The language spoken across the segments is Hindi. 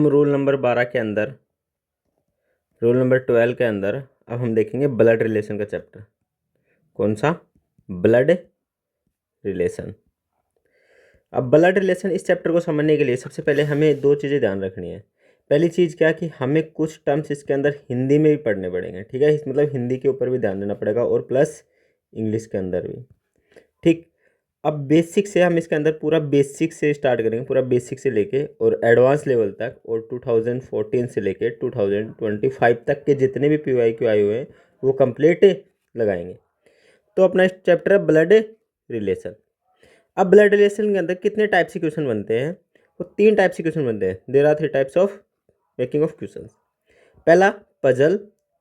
हम रूल नंबर 12 के अंदर, रूल नंबर 12 के अंदर अब हम देखेंगे ब्लड रिलेशन का चैप्टर। कौन सा? Blood relation. अब ब्लड रिलेशन इस चैप्टर को समझने के लिए सबसे पहले हमें दो चीज़ें ध्यान रखनी है। पहली चीज़ क्या कि हमें कुछ टर्म्स इसके अंदर हिंदी में भी पढ़ने पड़ेंगे, ठीक है, मतलब हिंदी के ऊपर भी ध्यान देना पड़ेगा और प्लस इंग्लिश के अंदर भी, ठीक। अब बेसिक से हम इसके अंदर पूरा बेसिक से स्टार्ट करेंगे, पूरा बेसिक से लेके और एडवांस लेवल तक, और 2014 से लेके 2025 तक के जितने भी PYQ आए हुए हैं वो कंप्लीट लगाएंगे। तो अपना चैप्टर है ब्लड रिलेशन। अब ब्लड रिलेशन के अंदर कितने टाइप से क्वेश्चन बनते हैं? वो 3 टाइप से क्वेश्चन बनते हैं। There are 3 types of making of question. पहला puzzle,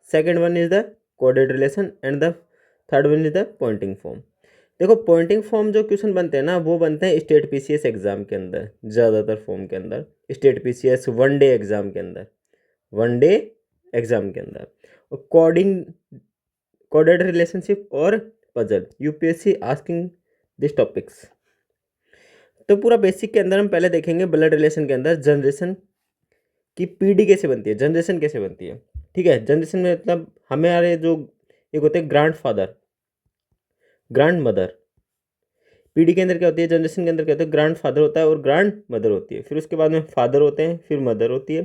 second one is the coded relation and the third one is the pointing form. देखो पॉइंटिंग फॉर्म जो क्वेश्चन बनते हैं ना वो बनते हैं स्टेट PCS एग्जाम के अंदर, ज़्यादातर फॉर्म के अंदर, state PCS one day exam के अंदर, वन डे एग्जाम के अंदर। और कोडेड रिलेशनशिप और puzzle UPSC asking this topics. तो पूरा बेसिक के अंदर हम पहले देखेंगे ब्लड रिलेशन के अंदर जनरेशन की PD कैसे बनती है, जनरेशन कैसे बनती है, ठीक है। जनरेशन में मतलब हमारे जो एक होते हैं grand father, grand mother. PD के अंदर क्या होती है, जनरेशन के अंदर क्या होता है, ग्रैंड फादर होता है और ग्रैंड मदर होती है। फिर उसके बाद में फादर होते हैं, फिर मदर होती है,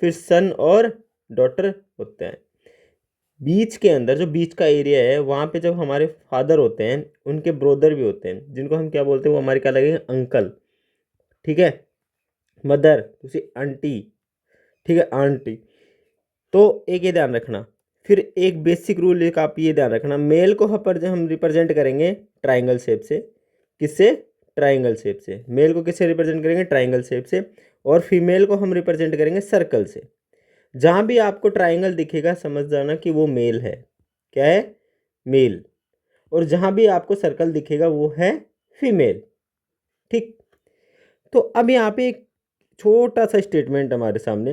फिर सन और डॉटर होते हैं। बीच के अंदर जो बीच का एरिया है वहाँ पे जब हमारे फादर होते हैं उनके ब्रोदर भी होते हैं जिनको हम क्या बोलते हैं, वो हमारे क्या लगेंगे, अंकल, ठीक है। मदर उसी आंटी, ठीक है, आंटी। तो एक ये ध्यान रखना। फिर एक बेसिक रूल एक आप ये ध्यान रखना, मेल को हम रिप्रेजेंट करेंगे ट्राइंगल शेप से। किससे? ट्राइंगल शेप से। मेल को किससे रिप्रेजेंट करेंगे? ट्राइंगल शेप से। और फीमेल को हम रिप्रेजेंट करेंगे सर्कल से। जहाँ भी आपको ट्राइंगल दिखेगा समझ जाना कि वो मेल है। क्या है? मेल। और जहाँ भी आपको सर्कल दिखेगा वो है फीमेल, ठीक। तो अब यहाँ पे एक छोटा सा स्टेटमेंट हमारे सामने,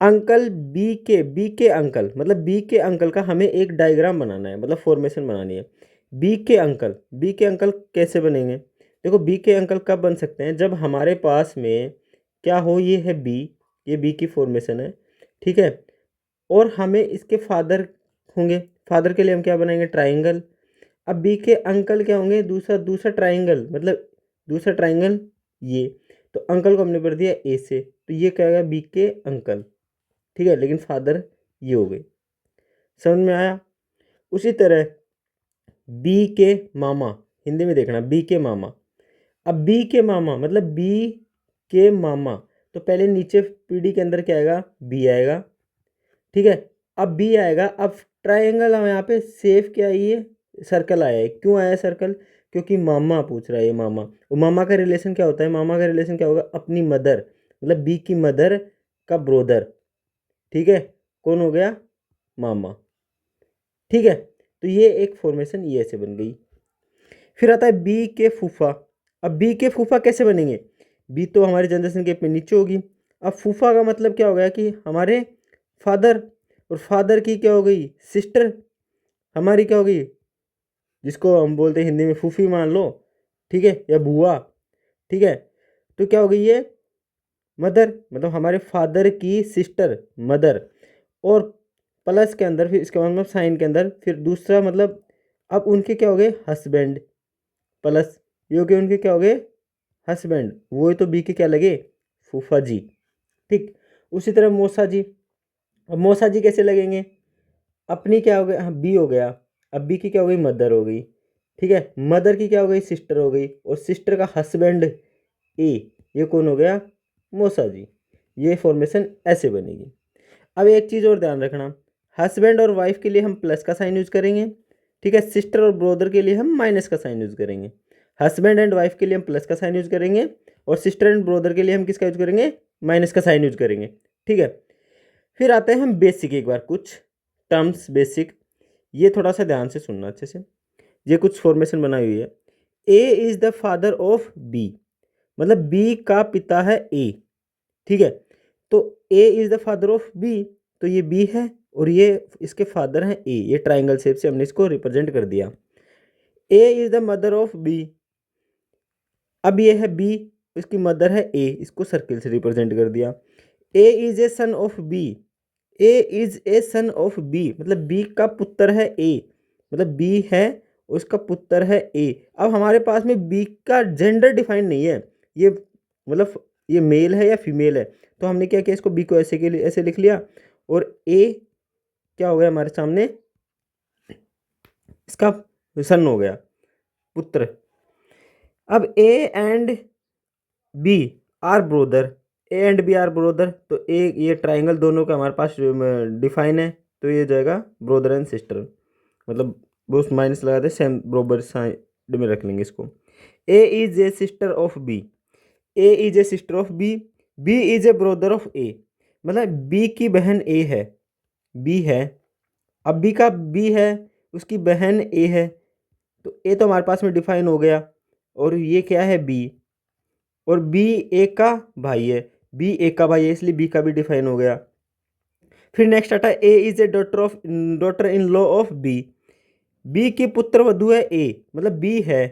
अंकल बी के अंकल, मतलब बी के अंकल का हमें एक डायग्राम बनाना है, मतलब फॉर्मेशन बनानी है। बी के अंकल कैसे बनेंगे? देखो बी के अंकल कब बन सकते हैं, जब हमारे पास में क्या हो, ये है बी, ये बी की फॉर्मेशन है, ठीक है। और हमें इसके फादर होंगे, फादर के लिए हम क्या बनाएंगे, ट्राइंगल। अब बी के अंकल क्या होंगे, दूसरा दूसरा ट्राइंगल, मतलब दूसरा ट्राइंगल ये। तो अंकल को हमने भर दिया ए से, तो ये क्या होगा, बी के अंकल, ठीक है, लेकिन फादर ये हो गए। समझ में आया? उसी तरह बी के मामा, हिंदी में देखना, बी के मामा। अब बी के मामा मतलब बी के मामा, तो पहले नीचे PD के अंदर क्या आएगा, बी आएगा, ठीक है। अब बी आएगा, अब ट्राइंगल हम यहाँ पे सेफ क्या है, ये सर्कल आया है। क्यों आया सर्कल? क्योंकि मामा पूछ रहा है, ये मामा। और मामा का रिलेशन क्या होता है, मामा का रिलेशन क्या होगा, अपनी मदर, मतलब बी की मदर का ब्रोदर, ठीक है, कौन हो गया, मामा, ठीक है। तो ये एक फॉर्मेशन ये ऐसे बन गई। फिर आता है बी के फूफा। अब बी के फूफा कैसे बनेंगे, बी तो हमारे जनरेशन के पे नीचे होगी। अब फूफा का मतलब क्या हो गया कि हमारे फादर, और फादर की क्या हो गई, सिस्टर, हमारी क्या हो गई, जिसको हम बोलते हैं हिंदी में फूफी मान लो, ठीक है, या बुआ, ठीक है। तो क्या हो गई ये, मदर, मतलब हमारे फादर की सिस्टर, मदर। और प्लस के अंदर फिर इसके बाद मतलब साइन के अंदर फिर दूसरा, मतलब अब उनके क्या हो गए, हस्बैंड, प्लस ये हो गए उनके क्या हो गए, हस्बैंड। वो तो बी के क्या लगे, फूफा जी, ठीक। उसी तरह मौसा जी। अब मौसा जी कैसे लगेंगे, अपनी क्या हो गया, हाँ बी हो गया। अब बी की क्या हो गई, मदर हो गई, ठीक है। मदर की क्या हो गई, सिस्टर हो गई, और सिस्टर का हस्बैंड ए, ये कौन हो गया, मौसा जी। ये फॉर्मेशन ऐसे बनेगी। अब एक चीज़ और ध्यान रखना, हस्बैंड और वाइफ के लिए हम प्लस का साइन यूज करेंगे, ठीक है। सिस्टर और ब्रदर के लिए हम माइनस का साइन यूज करेंगे। हस्बैंड एंड वाइफ के लिए हम प्लस का साइन यूज करेंगे, और सिस्टर एंड ब्रदर के लिए हम किसका यूज करेंगे, माइनस का साइन यूज करेंगे, ठीक है। फिर आते हैं हम बेसिक, एक बार कुछ टर्म्स बेसिक, ये थोड़ा सा ध्यान से सुनना अच्छे से। ये कुछ फॉर्मेशन बनाई हुई है। A is the father of B, मतलब बी का पिता है ए, ठीक है। तो A is the father of B, तो ये बी है और ये इसके फादर हैं ए। ये ट्राइंगल शेप से हमने इसको रिप्रेजेंट कर दिया। A is the mother of B, अब ये है बी, इसकी मदर है ए, इसको सर्किल से रिप्रेजेंट कर दिया। A is a son of B, A is a son of B मतलब बी का पुत्र है ए, मतलब बी है उसका पुत्र है ए। अब हमारे पास में बी का जेंडर डिफाइन नहीं है, ये मतलब ये मेल है या फीमेल है, तो हमने क्या किया, इसको बी को ऐसे के लिए ऐसे लिख लिया, और ए क्या हो गया हमारे सामने, इसका सन हो गया, पुत्र। अब A and B are brother, A and B are brother, तो ए ये ट्राइंगल दोनों का हमारे पास डिफाइन है, तो ये जाएगा ब्रोदर एंड सिस्टर, मतलब वो माइनस लगा दे, सेम बरोबर साइड में रख लेंगे इसको। A is a sister of B, A is a sister of B, B is a brother of A, मतलब बी की बहन ए है, बी है, अब बी का बी है, उसकी बहन ए है, तो ए तो हमारे पास में डिफाइन हो गया, और ये क्या है बी, और बी ए का भाई है, बी ए का भाई है, इसलिए बी का भी डिफाइन हो गया। फिर नेक्स्ट आता है A is a daughter in law of B, B की पुत्र वधु है ए, मतलब बी है,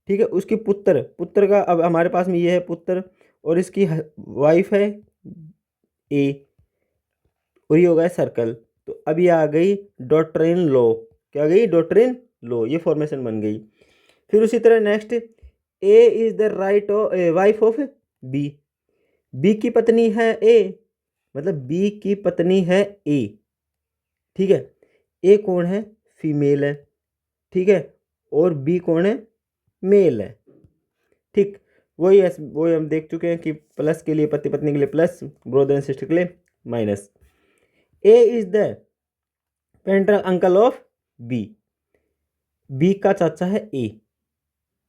ठीक है, उसकी पुत्र, पुत्र का अब हमारे पास में ये है पुत्र, और इसकी वाइफ है ए, और ये हो गया सर्कल। तो अब ये आ गई डॉटर इन लॉ, क्या गई, डॉटर इन लॉ, ये फॉर्मेशन बन गई। फिर उसी तरह next A is the right wife of B, B की पत्नी है ए, मतलब बी की पत्नी है ए, ठीक है, ए कौन है, फीमेल है, ठीक है, और बी कौन है, मेल है, ठीक। वही हम देख चुके हैं कि प्लस के लिए पति पत्नी के लिए प्लस, ब्रदर एंड सिस्टर के लिए माइनस। ए इज द पेंट्रल अंकल ऑफ बी, बी का चाचा है ए,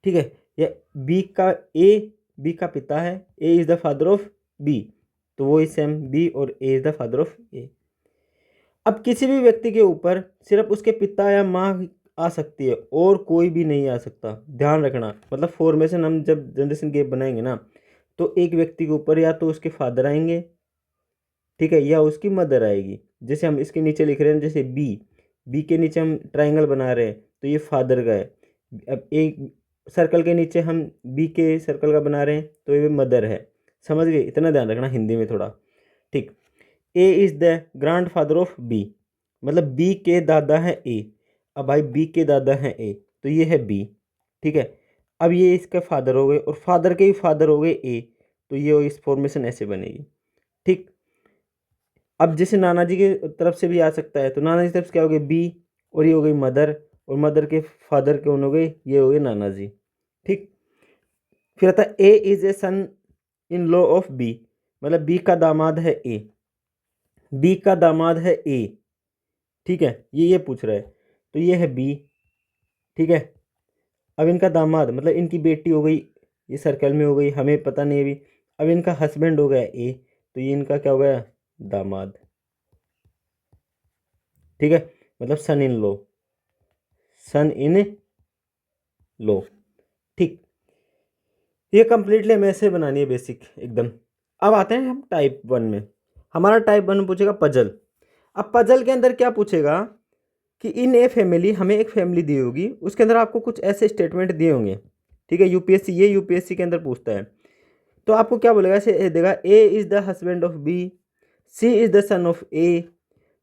ठीक है, या बी का बी का पिता है, A is the father of B, तो वो सेम बी और A is the father of A. अब किसी भी व्यक्ति के ऊपर सिर्फ उसके पिता या माँ आ सकती है, और कोई भी नहीं आ सकता, ध्यान रखना, मतलब फॉर्मेशन हम जब जनरेशन गैप बनाएंगे ना, तो एक व्यक्ति के ऊपर या तो उसके फादर आएंगे, ठीक है, या उसकी मदर आएगी। जैसे हम इसके नीचे लिख रहे हैं, जैसे बी, बी के नीचे हम ट्राइंगल बना रहे हैं, तो ये फादर का है। अब एक सर्कल के नीचे हम बी के सर्कल का बना रहे हैं, तो ये मदर है। समझ गए, इतना ध्यान रखना हिंदी में थोड़ा, ठीक। A is the grandfather of B, मतलब बी के दादा है ए, अब भाई बी के दादा हैं ए, तो ये है बी, ठीक है। अब ये इसके फादर हो गए, और फादर के ही फादर हो गए ए, तो ये इस फॉर्मेशन ऐसे बनेगी, ठीक। अब जैसे नाना जी की तरफ से भी आ सकता है, तो नाना जी की तरफ से क्या हो गई बी, और ये हो गई मदर, और मदर के फादर कौन हो गए, ये हो गए नाना जी, ठीक। फिर आता है A is a son in law of B, मतलब बी का दामाद है ए, बी का दामाद है ए, ठीक है, ये पूछ रहा है, तो ये है बी, ठीक है। अब इनका दामाद मतलब इनकी बेटी हो गई, ये सर्कल में हो गई, हमें पता नहीं अभी। अब इनका हस्बैंड हो गया ए, तो ये इनका क्या हो गया, दामाद, ठीक है, मतलब सन इन लो, सन इन लो, ठीक। ये कंप्लीटली हमें ऐसे बनानी है बेसिक एकदम। अब आते हैं हम टाइप 1 में। हमारा टाइप 1 में पूछेगा पजल। अब पजल के अंदर क्या पूछेगा कि इन ए फैमिली, हमें एक फैमिली दी होगी, उसके अंदर आपको कुछ ऐसे स्टेटमेंट दिए होंगे, ठीक है, यूपीएससी, ये यूपीएससी के अंदर पूछता है। तो आपको क्या बोलेगा, ऐसे देगा A is the husband of B, C is the son of A,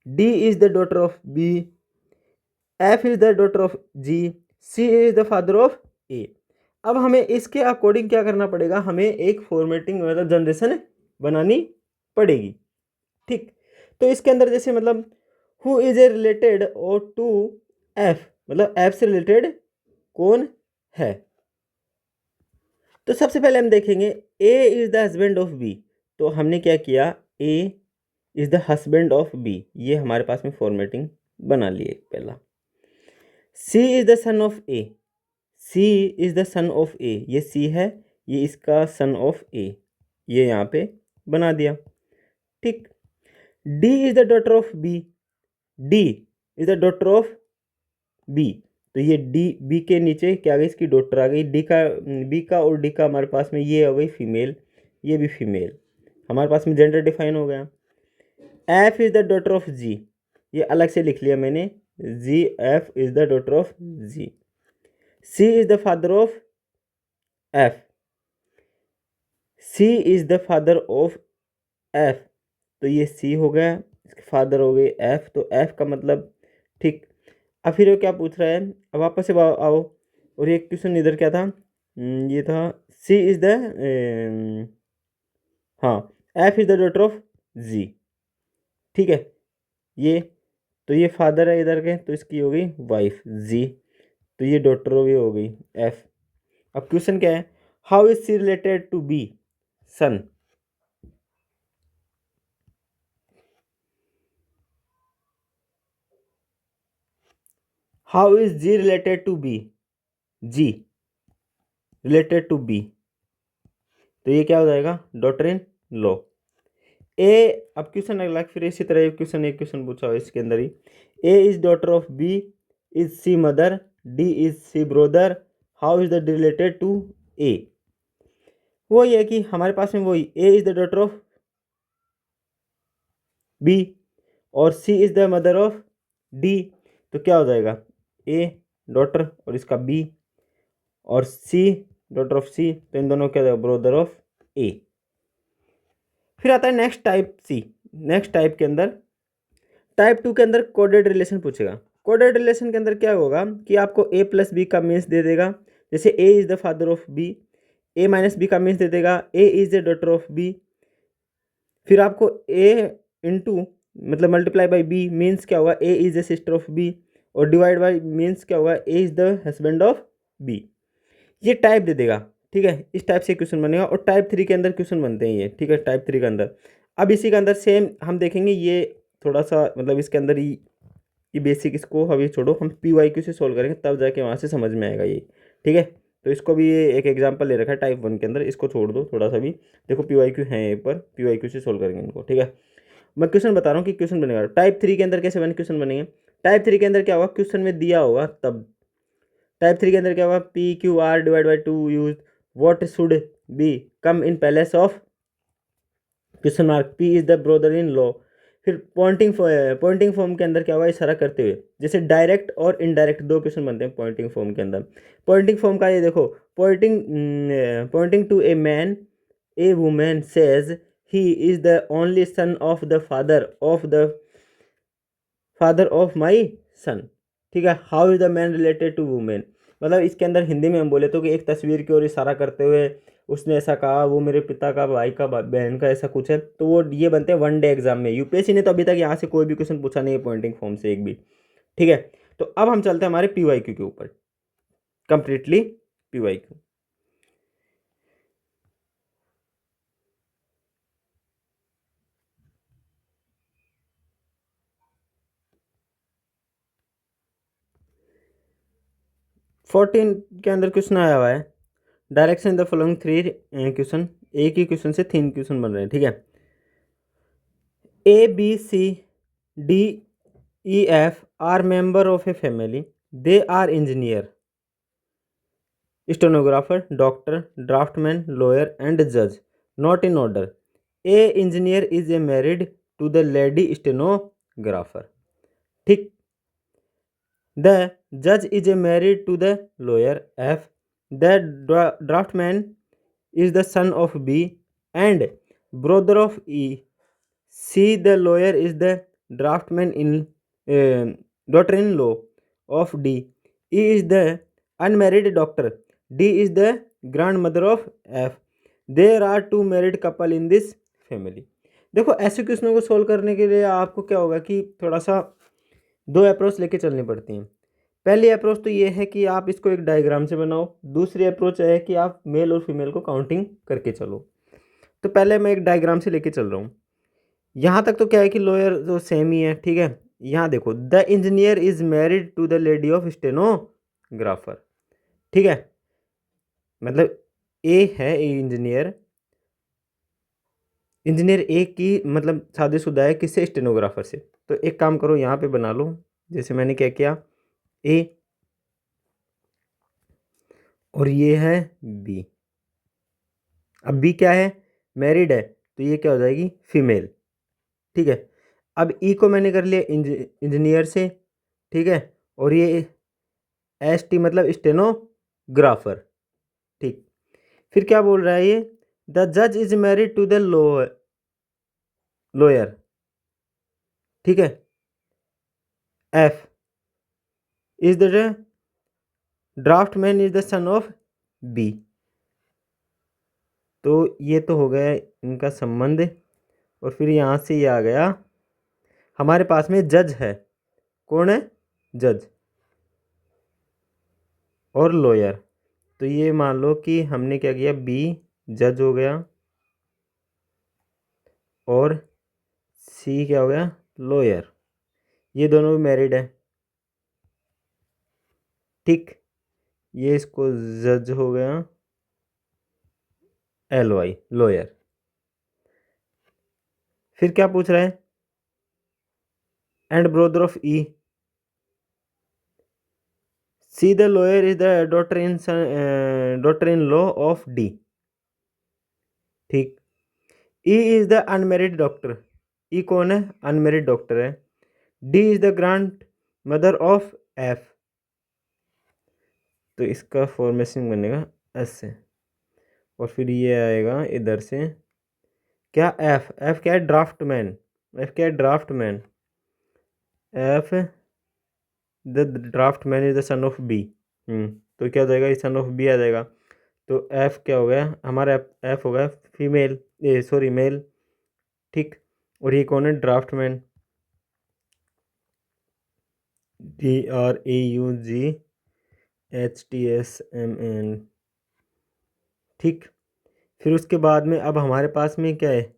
D is the daughter of B, F is the daughter of G, C is the father of A. अब हमें इसके अकॉर्डिंग क्या करना पड़ेगा, हमें एक फॉर्मेटिंग मतलब जनरेशन बनानी पड़ेगी, ठीक। तो इसके अंदर जैसे मतलब हु इज ए रिलेटेड और टू एफ, मतलब एफ से रिलेटेड कौन है। तो सबसे पहले हम देखेंगे A is the husband of B, तो हमने क्या किया, A is the husband of B, ये हमारे पास में फॉर्मेटिंग बना लिए पहला। C is the son of A, C is the son of A, ये सी है, ये इसका सन ऑफ ए, ये यहाँ पे बना दिया, ठीक। D is the daughter of B, D is the daughter of B, तो ये डी, बी के नीचे क्या आ गई, इसकी डॉटर आ गई। डी का, बी का और डी का हमारे पास में ये हो गई फीमेल, ये भी फीमेल, हमारे पास में जेंडर डिफाइन हो गया। F is the daughter of G, ये अलग से लिख लिया मैंने, G, F is the daughter of G. C is the father of F, C is the father of F, तो ये सी हो गया, इसके फादर हो गए एफ, तो एफ का मतलब ठीक। अब फिर वो क्या पूछ रहा है, अब वापस से आओ, और ये क्वेश्चन इधर क्या था, ये था सी इज़ द, हाँ, F is the daughter of G, ठीक है। ये तो ये फादर है इधर के, तो इसकी हो गई वाइफ जी, तो ये डॉटर हो गई एफ। अब क्वेश्चन क्या है, how is C related to B son, how is G related to B, G related to B, तो ये क्या हो जाएगा, डॉटर इन लॉ। ए, अब क्वेश्चन अगला फिर इसी तरह एक क्वेश्चन पूछा हुआ इसके अंदर ही, A is daughter of B, is C mother, D is C brother, how is the related to A. वो ये है कि हमारे पास में वही A is the daughter of B और C is the mother of D, तो क्या हो जाएगा, ए डॉटर और इसका बी, और सी डॉटर ऑफ सी, तो इन दोनों क्या हो जाएगा, ब्रोदर ऑफ ए। फिर आता है next type C, next type के अंदर, टाइप 2 के अंदर कोडेड रिलेशन पूछेगा। कोडेड रिलेशन के अंदर क्या होगा कि आपको ए प्लस बी का मीन्स दे देगा, जैसे A is the father of B, A minus B का मीन्स दे देगा, A is the daughter of B, फिर आपको ए इंटू मतलब मल्टीप्लाई बाई बी मीन्स क्या होगा, A is the sister of B, और डिवाइड बाई मीन्स क्या होगा, A is the husband of B. ये टाइप दे देगा, ठीक है, इस टाइप से क्वेश्चन बनेगा, और टाइप 3 के अंदर क्वेश्चन बनते हैं ये, ठीक है, टाइप 3 के अंदर। अब इसी के अंदर सेम हम देखेंगे, ये थोड़ा सा मतलब इसके अंदर ही ये बेसिक, इसको अभी छोड़ो, हम PYQ से सोल्व करेंगे तब जाके वहाँ से समझ में आएगा ये, ठीक है। तो इसको भी ये एक एग्जांपल ले रखा है टाइप 1 के अंदर, इसको छोड़ दो थोड़ा सा भी, देखो PYQ है ये पर, PYQ से सोल्व करेंगे इनको, ठीक है। मैं क्वेश्चन बता रहा हूँ कि क्वेश्चन बनेगा टाइप 3 के अंदर कैसे बने क्वेश्चन बनेंगे। टाइप 3 के अंदर क्या होगा, क्वेश्चन में दिया होगा तब, टाइप 3 के अंदर क्या होगा, PQR divide by 2 use, what should be come in palace of question mark, P is the brother in law. फिर पॉइंटिंग फॉर्म के अंदर क्या होगा, इशारा करते हुए, जैसे डायरेक्ट और इनडायरेक्ट दो क्वेश्चन बनते हैं पॉइंटिंग फॉर्म के अंदर। पॉइंटिंग फॉर्म का ये देखो, pointing to a man, a woman says he is the only son of the father of my son, ठीक है। How is the man related to woman, मतलब इसके अंदर हिंदी में हम बोले तो कि एक तस्वीर की ओर इशारा करते हुए उसने ऐसा कहा, वो मेरे पिता का, भाई का, बहन का, ऐसा कुछ है, तो वो ये बनते हैं वन डे एग्जाम में। यूपीएससी ने तो अभी तक यहाँ से कोई भी क्वेश्चन पूछा नहीं है पॉइंटिंग फॉर्म से एक भी, ठीक है। तो अब हम चलते हैं हमारे PYQ के ऊपर, कंप्लीटली PYQ। 14 के अंदर क्वेश्चन आया हुआ है, डायरेक्शन द फॉलोइंग 3 क्वेश्चन, एक ही क्वेश्चन से 3 क्वेश्चन बन रहे हैं, ठीक है। ABCDEF are member of a family, they are engineer, stenographer, doctor, draftsman, lawyer and judge, not in order. A engineer is a married to the lady stenographer, ठीक। The judge is a married to the lawyer F, the draftsman is the son of B and brother of E, C the lawyer is the draftsman in daughter-in-law of D, E is the unmarried doctor, D is the grandmother of F, there are two married couple in this family। देखो ऐसे क्वेश्चनों को सोल्व करने के लिए आपको क्या होगा कि थोड़ा सा दो अप्रोच लेके चलनी पड़ती हैं। पहली अप्रोच तो ये है कि आप इसको एक डायग्राम से बनाओ, दूसरी अप्रोच है कि आप मेल और फीमेल को काउंटिंग करके चलो। तो पहले मैं एक डायग्राम से लेके चल रहा हूँ। यहाँ तक तो क्या है कि लॉयर तो सेम ही है, ठीक है। यहाँ देखो, the engineer is married to the lady of stenographer, ठीक है, मतलब ए है, इंजीनियर, इंजीनियर ए की मतलब शादीशुदा है किससे, स्टेनोग्राफर से। तो एक काम करो, यहाँ पे बना लो, जैसे मैंने क्या किया, ए और ये है बी। अब बी क्या है, मैरिड है, तो ये क्या हो जाएगी, फीमेल, ठीक है। अब ई को मैंने कर लिया इंजीनियर से, ठीक है, और ये ST मतलब स्टेनोग्राफर, ठीक। फिर क्या बोल रहा है ये, द जज is married to the lawyer, ठीक है। F is the draftsman is the son of B. तो ये तो हो गया इनका संबंध। और फिर यहाँ से ये आ गया, हमारे पास में जज है। कौन है? जज और लॉयर। तो ये मान लो कि हमने क्या किया, बी जज हो गया और सी क्या हो गया, लॉयर। ये दोनों भी मैरिड है, ठीक। ये इसको जज हो गया, एल वाई लॉयर। फिर क्या पूछ रहा है, and brother of E. C the lawyer is the daughter in law of D, ठीक। E is the unmarried doctor. E कौन है? अनमेरिड डॉक्टर है। D is the grand mother of F. तो इसका फॉर्मेशन बनेगा एस से, और फिर ये आएगा इधर से क्या, एफ। एफ क्या है? ड्राफ्टमैन। एफ क्या है? Draftsman. F the draftsman is the son of B. तो क्या हो जाएगा, ये सन ऑफ बी आ जाएगा। तो एफ क्या हो गया हमारा, एफ हो गया फीमेल, सॉरी मेल, ठीक। और ये कौन है? ड्राफ्टमैन। DRAUGHTSMN, ठीक। फिर उसके बाद में अब हमारे पास में क्या है,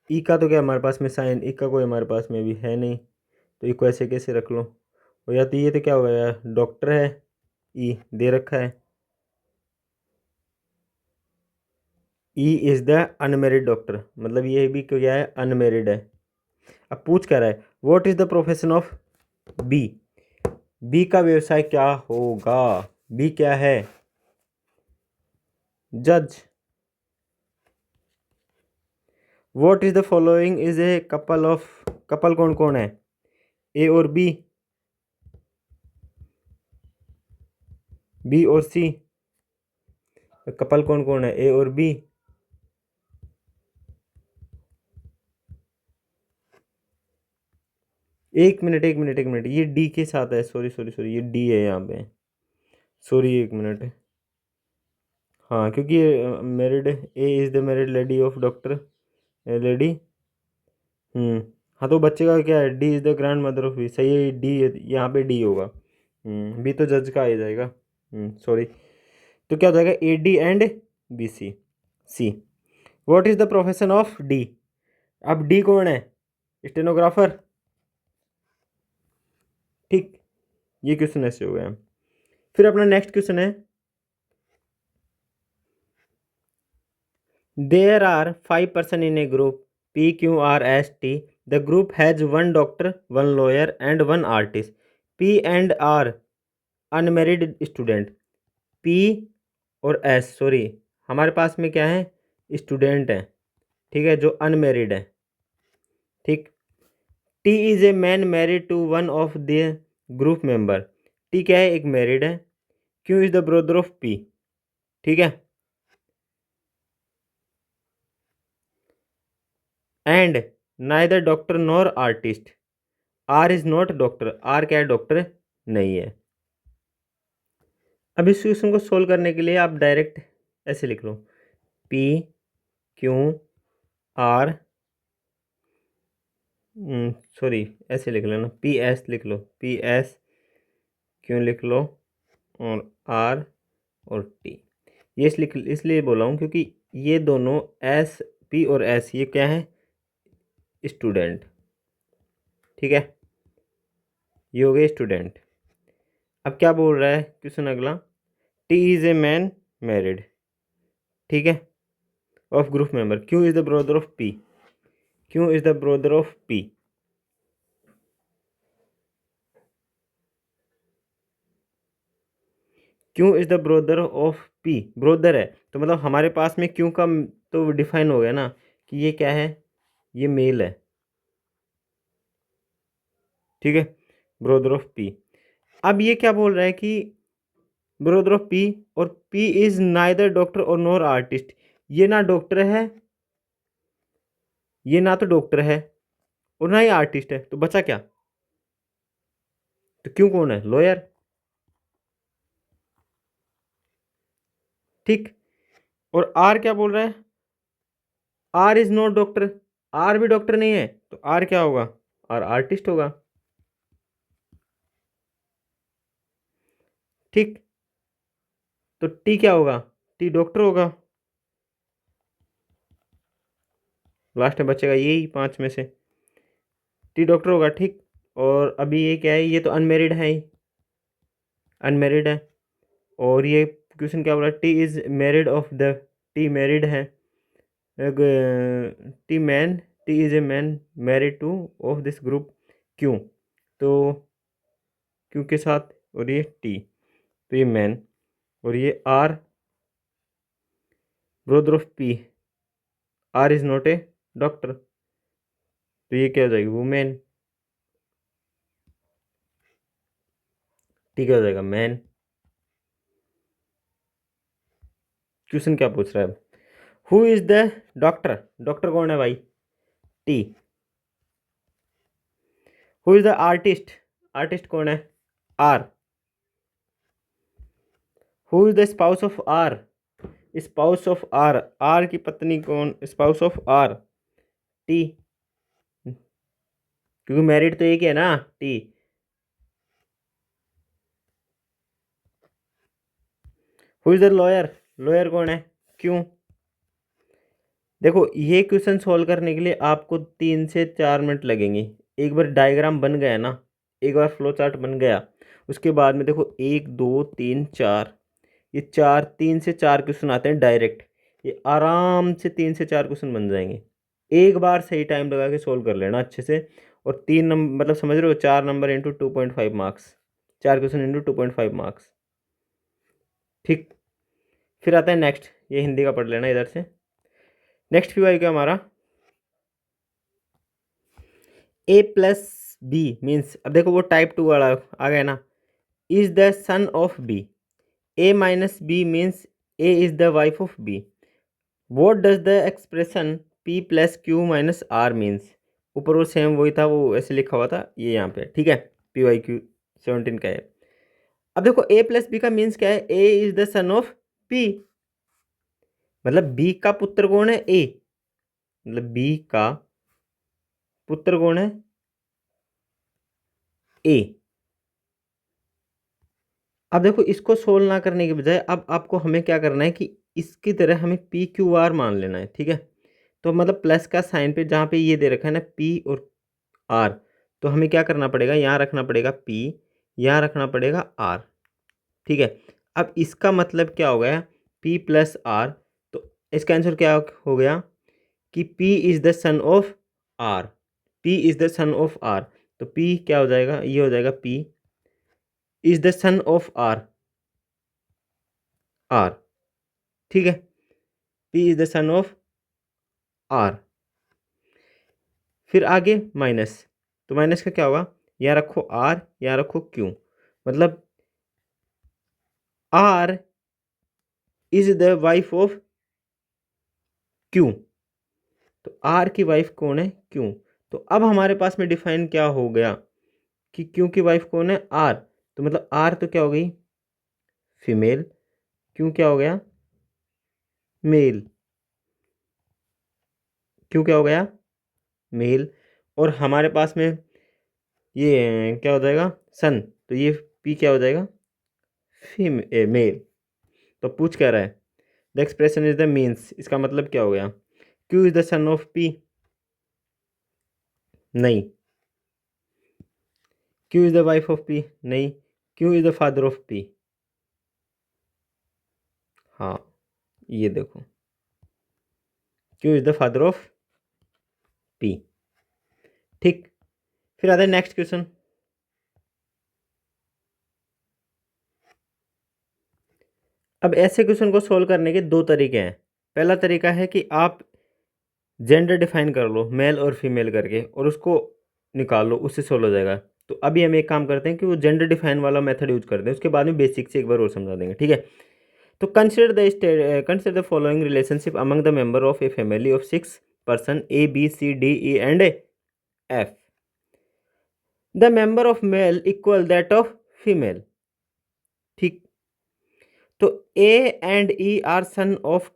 ई का तो क्या हमारे पास में साइन, ई का कोई हमारे पास में भी है नहीं, तो ई को ऐसे कैसे रख लो। और या तो ये तो क्या हो गया, डॉक्टर है, ई दे रखा है। E is the unmarried doctor, मतलब ये भी क्या है, अनमेरिड है। अब पूछ क्या रहा है, what is the profession of B. B का व्यवसाय क्या होगा? बी क्या है? जज। What is the following is a couple of, couple कौन कौन है, ए और बी, बी और सी। कपल कौन कौन है, ए और बी। एक मिनट एक मिनट एक मिनट, ये डी के साथ है, सॉरी सॉरी सॉरी, ये डी है यहाँ पे, सॉरी एक मिनट। हाँ क्योंकि married, A is the married lady of doctor, lady. हाँ तो बच्चे का क्या है, D is the grand mother of B, सही है, डी यहाँ पे डी होगा। बी तो जज का आ जाएगा, सॉरी। तो क्या हो जाएगा, A D and B C. C, what is the profession of D. अब डी कौन है, स्टेनोग्राफर, ठीक। ये क्वेश्चन ऐसे हो गया। फिर अपना नेक्स्ट क्वेश्चन है, there are 5 person in a group PQRST, the group has 1 doctor 1 lawyer and 1 artist. P and R unmarried student. P और S, सॉरी हमारे पास में क्या है, स्टूडेंट है, ठीक है, जो अनमेरिड है, ठीक। T is a man married to one of the group member. T क्या है, एक मैरिड है। Q is the brother of P, ठीक है। And neither doctor nor artist. R is not doctor, R क्या है, डॉक्टर नहीं है। अब इस क्वेश्चन को सोल्व करने के लिए आप डायरेक्ट ऐसे लिख लो, P Q R, सॉरी ऐसे लिख लेना, PS लिख लो, PS Q लिख लो और R और T। ये इसलिए बोला हूँ क्योंकि ये दोनों S, P और S ये क्या है, स्टूडेंट, ठीक है, ये हो गए स्टूडेंट। अब क्या बोल रहा है क्वेश्चन अगला, T is a man married, ठीक है, of group member. Q is the brother of P, Q is the brother of P। क्यों is the brother of P, brother है तो मतलब हमारे पास में क्यों का तो डिफाइन हो गया ना कि ये क्या है, ये मेल है, ठीक है, ब्रोदर ऑफ पी। अब ये क्या बोल रहा है कि ब्रोदर ऑफ पी और पी इज नाइदर डॉक्टर और नॉर आर्टिस्ट। ये ना डॉक्टर है, ये ना तो डॉक्टर है और ना ही आर्टिस्ट है, तो बचा क्या? तो क्यों कौन है? लॉयर। ठीक। और आर क्या बोल रहा है? R is not doctor, R भी डॉक्टर नहीं है, तो आर क्या होगा? आर आर्टिस्ट होगा। ठीक। तो टी क्या होगा? टी डॉक्टर होगा। लास्ट में बचेगा यही पांच में से, टी डॉक्टर होगा। ठीक। और अभी ये क्या है? ये तो अनमेरिड है ही, अनमेरिड है। और ये क्वेश्चन क्या बोला? T is married of the, T married है, T man, T is a man married to of this group. क्यों? तो क्यों के साथ, और ये टी, तो ये मैन, और ये R brother of P, R is not a doctor, तो ये क्या हो जाएगी? वुमेन। टी क्या हो जाएगा? मैन। क्वेश्चन क्या पूछ रहा है? Who is the doctor, doctor कौन है भाई? T. Who is the artist, artist कौन है? R. Who is the spouse of R, spouse of R, R की पत्नी कौन? स्पाउस ऑफ आर, टी, क्योंकि मैरिड तो एक ही है ना, T. Who is the lawyer, lawyer कौन है? क्यों? देखो ये क्वेश्चन सॉल्व करने के लिए आपको 3 से 4 मिनट लगेंगे। एक बार डायग्राम बन गया ना, एक बार फ्लो चार्ट बन गया, उसके बाद में देखो 1 2 3 4, ये 3 से 4 क्वेश्चन आते हैं डायरेक्ट। ये आराम से 3 से 4 क्वेश्चन बन जाएंगे। एक बार सही टाइम लगा के सोल्व कर लेना अच्छे से। और 3 नंबर मतलब समझ रहे हो, 4 number into 2.5 marks, 4 question into 2.5 marks. ठीक। फिर आता है नेक्स्ट, ये हिंदी का पढ़ लेना इधर से। नेक्स्ट क्यों आएगा हमारा? ए प्लस बी मीन्स, अब देखो वो टाइप 2 वाला आ गया ना, is the son of B. A minus B means A is the wife of B. What does the expression P plus Q minus R means? ऊपर वो सेम वही था, वो ऐसे लिखा हुआ था, ये यहाँ पे ठीक है, PYQ 17 का है। अब देखो ए प्लस बी का मीन्स क्या है? A is the son of B, मतलब बी का पुत्र कौन है? ए, मतलब बी का पुत्र कौन है? ए। अब देखो इसको सोल्व ना करने के बजाय अब आपको हमें क्या करना है कि इसकी तरह हमें PQR मान लेना है। ठीक है, तो मतलब प्लस का साइन पे जहाँ पे ये दे रखा है ना P और R, तो हमें क्या करना पड़ेगा? यहाँ रखना पड़ेगा P, यहाँ रखना पड़ेगा R। ठीक है, अब इसका मतलब क्या हो गया? P प्लस R, तो इसका आंसर क्या हो गया कि P is the son of R, P is the son of R। तो P क्या हो जाएगा? ये हो जाएगा P is the son of R, R। ठीक है, P is the son of R। फिर आगे माइनस, तो माइनस का क्या होगा? यहाँ रखो R, यहाँ रखो Q, मतलब R is the wife of Q, तो R की वाइफ कौन है? Q। तो अब हमारे पास में डिफाइन क्या हो गया कि Q की वाइफ कौन है? R। तो मतलब R तो क्या हो गई? फीमेल। Q क्या हो गया? मेल। Q क्या हो गया? मेल। और हमारे पास में ये क्या हो जाएगा? सन, तो ये P क्या हो जाएगा? मेल। तो पूछ क्या रहा है? The expression is the means, इसका मतलब क्या हो गया? Q is the son of P? नहीं। Q is the wife of P? नहीं। Q is the father of P? हाँ, ये देखो, Q is the father of P। ठीक। फिर आता है नेक्स्ट क्वेश्चन। अब ऐसे क्वेश्चन को सोल्व करने के दो तरीके हैं। पहला तरीका है कि आप जेंडर डिफाइन कर लो मेल और फीमेल करके, और उसको निकाल लो, उससे सोल्व हो जाएगा। तो अभी हम एक काम करते हैं कि वो जेंडर डिफाइन वाला मेथड यूज करते हैं, उसके बाद में बेसिक से एक बार और समझा देंगे। ठीक है, तो consider the following relationship among the member of a family of 6 person A B C D E and F. The member of male equal that of female. ठीक, तो A and E are son of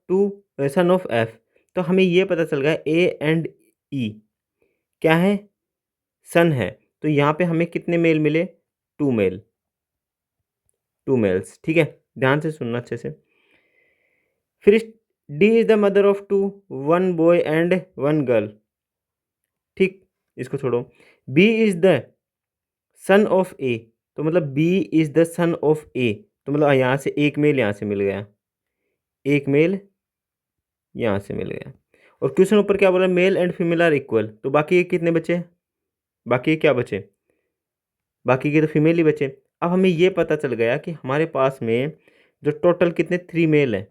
F. तो हमें ये पता चल गया ए एंड ई क्या है, सन है। तो यहाँ पे हमें कितने मेल मिले, 2 मेल, 2 मेल्स। ठीक है, ध्यान से सुनना अच्छे से। फिर D is the mother of 2, 1 boy and 1 girl. ठीक, इसको छोड़ो। B is the son of A, तो मतलब B is the son of A, तो मतलब यहाँ से एक मेल यहाँ से मिल गया, एक मेल यहाँ से मिल गया। और क्वेश्चन ऊपर क्या बोला, male and female are equal, तो बाकी के कितने बचे, बाकी क्या बचे, बाकी के तो फीमेल ही बचे। अब हमें ये पता चल गया कि हमारे पास में जो टोटल कितने 3 मेल हैं,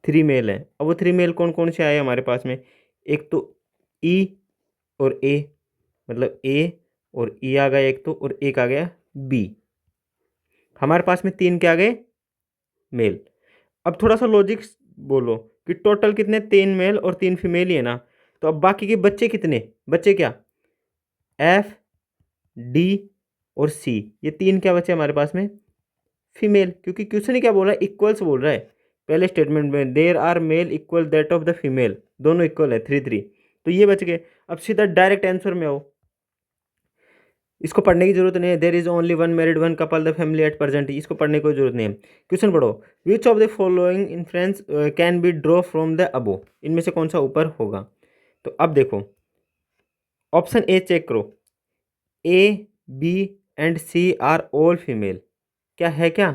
3 मेल हैं। अब वो 3 मेल कौन कौन से आए हमारे पास में, एक तो ई और ए, मतलब ए और ई आ गया एक तो, और एक आ गया बी। हमारे पास में 3 क्या आ गए, मेल। अब थोड़ा सा लॉजिक बोलो कि टोटल कितने, 3 मेल और 3 फीमेल ही है ना। तो अब बाकी के बच्चे कितने, बच्चे क्या, एफ डी और सी, ये 3 क्या बचे हमारे पास में, फीमेल। क्योंकि क्वेश्चन ही क्या बोल रहा है, इक्वल्स बोल रहा है। पहले स्टेटमेंट में there are male equal that of the female, दोनों इक्वल है 3 3, तो ये बच गए। अब सीधा डायरेक्ट आंसर में आओ, इसको पढ़ने की जरूरत नहीं है। There is only 1 married 1 couple the family at present, इसको पढ़ने की कोई जरूरत नहीं है। क्वेश्चन पढ़ो, which of the following inference can be draw from the above, इनमें से कौन सा ऊपर होगा। तो अब देखो ऑप्शन ए चेक करो, A B and C are all female, क्या है क्या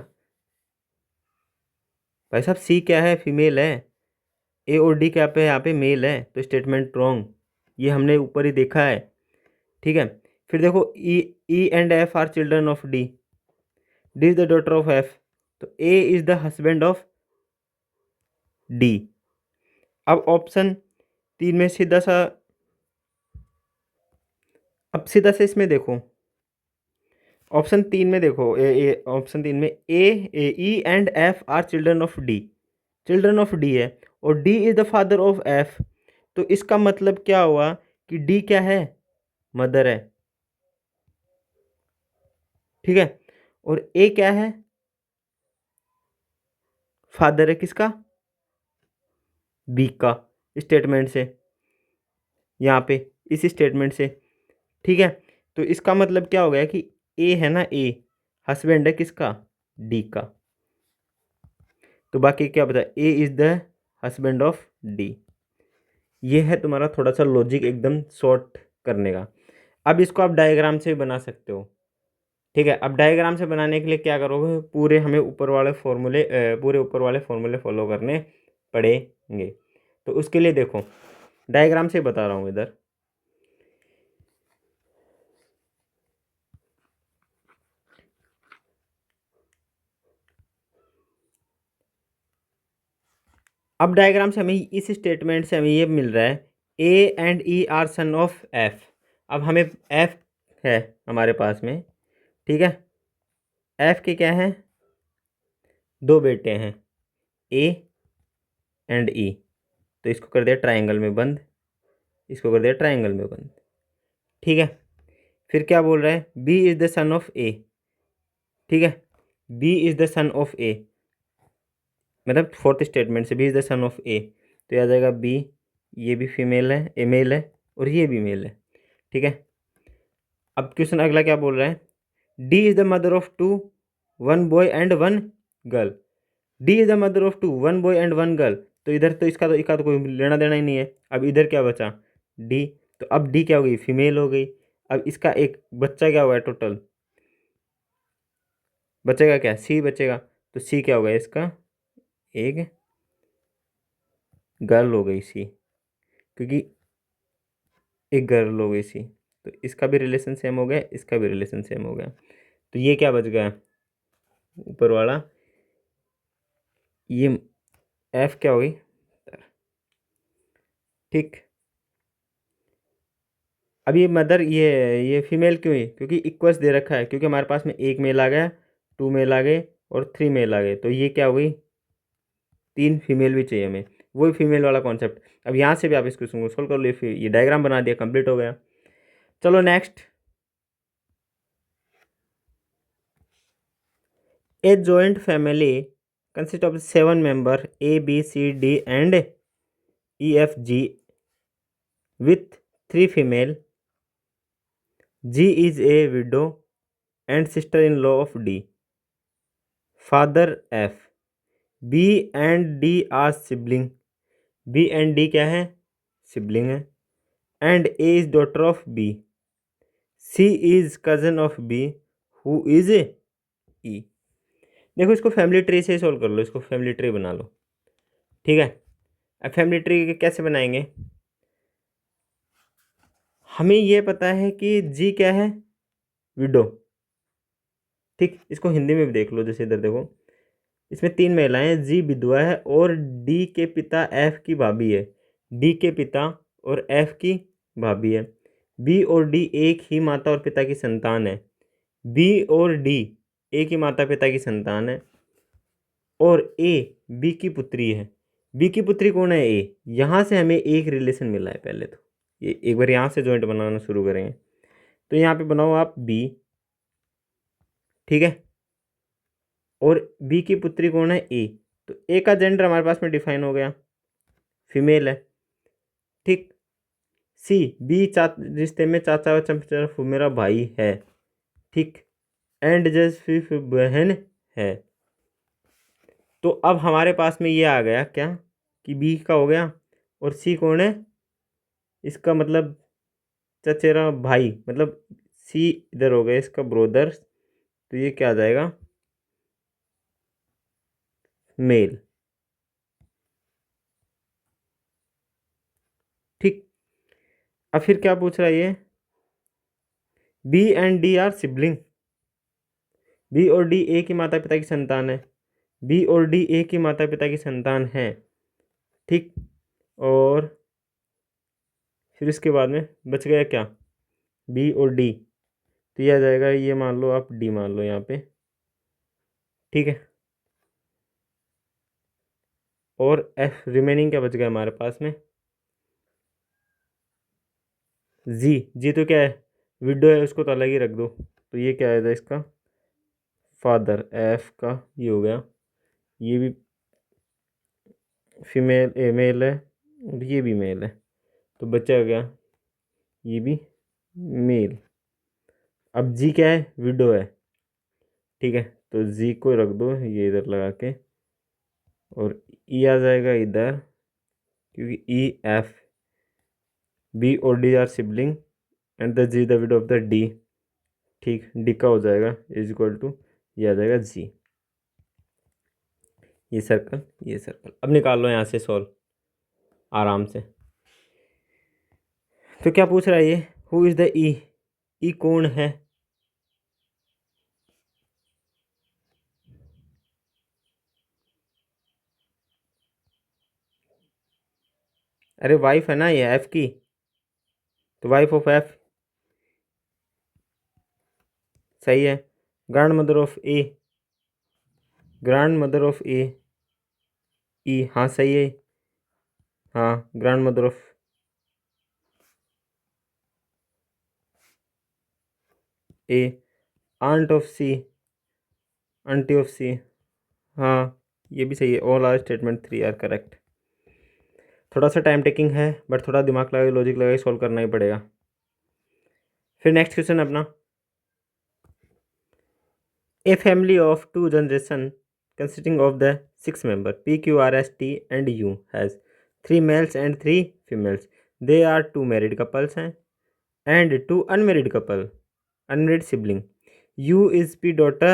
भाई साहब, सी क्या है, फीमेल है। ए और डी क्या पे यहाँ पे मेल है, तो स्टेटमेंट रॉन्ग, ये हमने ऊपर ही देखा है। ठीक है, फिर देखो E and F are children of D, D is the daughter of F, तो A is the husband of D. अब ऑप्शन 3 में सीधा सा, अब सीधा से इसमें देखो, ऑप्शन 3 में देखो, ऑप्शन 3 में A E and F are children of D, children of D है, और D is the father of F. तो इसका मतलब क्या हुआ कि डी क्या है, मदर है। ठीक है, और ए क्या है, फादर है किसका, बी का, स्टेटमेंट से, यहाँ पे इस स्टेटमेंट से। ठीक है, तो इसका मतलब क्या हो गया कि ए है ना, ए हस्बैंड है किसका, डी का। तो बाकी क्या बता, A is the husband of D. ये है तुम्हारा थोड़ा सा लॉजिक एकदम शॉर्ट करने का। अब इसको आप डायग्राम से भी बना सकते हो। ठीक है, अब डायग्राम से बनाने के लिए क्या करोगे, पूरे हमें ऊपर वाले फॉर्मूले पूरे ऊपर वाले फॉर्मूले फॉलो करने पड़ेंगे। तो उसके लिए देखो डायग्राम से बता रहा हूँ इधर। अब डायग्राम से हमें इस स्टेटमेंट से हमें ये मिल रहा है, ए and E are son of F. अब हमें एफ है हमारे पास में, ठीक है, एफ के क्या हैं, 2 बेटे हैं, ए एंड ई। तो इसको कर दिया ट्रायंगल में बंद, इसको कर दिया ट्रायंगल में बंद। ठीक है, फिर क्या बोल रहा है, B is the son of A. ठीक है, B is the son of A, मतलब फोर्थ स्टेटमेंट से B is the son of A, तो आ जाएगा बी, ये भी फीमेल है, ए मेल है, और ये भी मेल है। ठीक है, अब क्वेश्चन अगला क्या बोल रहा है, D is the mother of 2, 1 boy and 1 girl. D is the mother of 2, 1 boy and 1 girl, तो इधर तो इसका तो कोई लेना देना ही नहीं है। अब इधर क्या बचा, डी, तो अब डी क्या हो गई, फीमेल हो गई। अब इसका एक बच्चा क्या हुआ है, टोटल बचेगा क्या, सी बचेगा, तो सी क्या होगा इसका, एक गर्ल हो गई सी, क्योंकि एक गर्ल हो गई सी, तो इसका भी रिलेशन सेम हो गया, इसका भी रिलेशन सेम हो गया। तो ये क्या बच गया ऊपर वाला, ये एफ क्या होगी। ठीक, अब ये मदर, ये फीमेल क्यों है, क्योंकि इक्वल्स दे रखा है, क्योंकि हमारे पास में एक मेल आ गया, 2 मेल आ गए, और 3 मेल आ गए, तो ये क्या हो गई, 3 फीमेल भी चाहिए हमें, वही फीमेल वाला कॉन्सेप्ट। अब यहाँ से भी आप इस क्वेश्चन को सोल्व कर लो, फिर ये डायग्राम बना दिया, कंप्लीट हो गया। चलो next, a joint family consist of 7 member A B C D and E F G with 3 female. G is a widow and sister-in-law of D. Father F. B and D are sibling. B and D क्या है, सिबलिंग है। And A is daughter of B. C is cousin of B who is E. देखो इसको फैमिली ट्री से सॉल्व कर लो, इसको फैमिली ट्री बना लो, ठीक है। अब फैमिली ट्री कैसे बनाएंगे, हमें ये पता है कि जी क्या है, विडो, ठीक। इसको हिंदी में भी देख लो, जैसे इधर देखो, इसमें 3 महिलाएं हैं, जी विधवा है और डी के पिता एफ की भाभी है। डी के पिता और एफ की भाभी है। बी और डी एक ही माता और पिता की संतान है। बी और डी एक ही माता पिता की संतान है और ए बी की पुत्री है। बी की पुत्री कौन है, ए। यहाँ से हमें एक रिलेशन मिला है, पहले तो ये एक बार यहाँ से जॉइंट बनाना शुरू करेंगे, तो यहाँ पे बनाओ आप बी, ठीक है, और बी की पुत्री कौन है, ए। तो ए का जेंडर हमारे पास में डिफाइन हो गया, फीमेल है, ठीक। सी, बी रिश्ते में चाचा तरफ मेरा भाई है, ठीक। एंड जस्ट बहन है। तो अब हमारे पास में ये आ गया क्या कि बी का हो गया, और सी कौन है, इसका मतलब चचेरा भाई, मतलब सी इधर हो गया इसका ब्रोदर, तो ये क्या आ जाएगा, मेल, ठीक। अब फिर क्या पूछ रहा है ये, B and D are sibling. B और डी एक ही माता पिता की संतान है। बी और डी एक ही माता पिता की संतान है, ठीक। और फिर इसके बाद में बच गया क्या, बी और डी, तो ये आ जाएगा, ये मान लो आप डी मान लो यहाँ पे, ठीक है। और एफ रिमेनिंग क्या बच गया हमारे पास में, जी। जी तो क्या है, विडो है, उसको तो अलग ही रख दो, तो ये क्या आएगा इसका, फादर। एफ का ये हो गया, ये भी फीमेल मेल है और ये भी मेल है, तो बचा गया ये भी मेल। अब जी क्या है, विडो है, ठीक है, तो जी को रख दो ये इधर लगा के, और ई आ जाएगा इधर, क्योंकि ई एफ बी और D are sibling and the G the widow of the D, ठीक। डी का हो जाएगा इज इक्वल टू, ये आ जाएगा जी। ये सर्कल, ये सर्कल, अब निकाल लो यहाँ से सॉल्व आराम से। तो क्या पूछ रहा है ये, हु इज़ द ई, ई कौन है, अरे वाइफ है ना ये एफ की, तो वाइफ ऑफ एफ सही है। Grand mother of A, grand mother of A, E, हाँ सही है, हाँ grand mother of A. Aunt of C, auntie of C, हाँ ये भी सही है। All are statement 3 are correct. थोड़ा सा टाइम टेकिंग है, बट थोड़ा दिमाग लगा के लॉजिक लगा के सॉल्व करना ही पड़ेगा। फिर नेक्स्ट क्वेश्चन अपना, ए family of 2 generation consisting of the 6 member P Q R S T and U has 3 males and 3 females. They are 2 married couples हैं and 2 unmarried couple, unmarried sibling. U is P daughter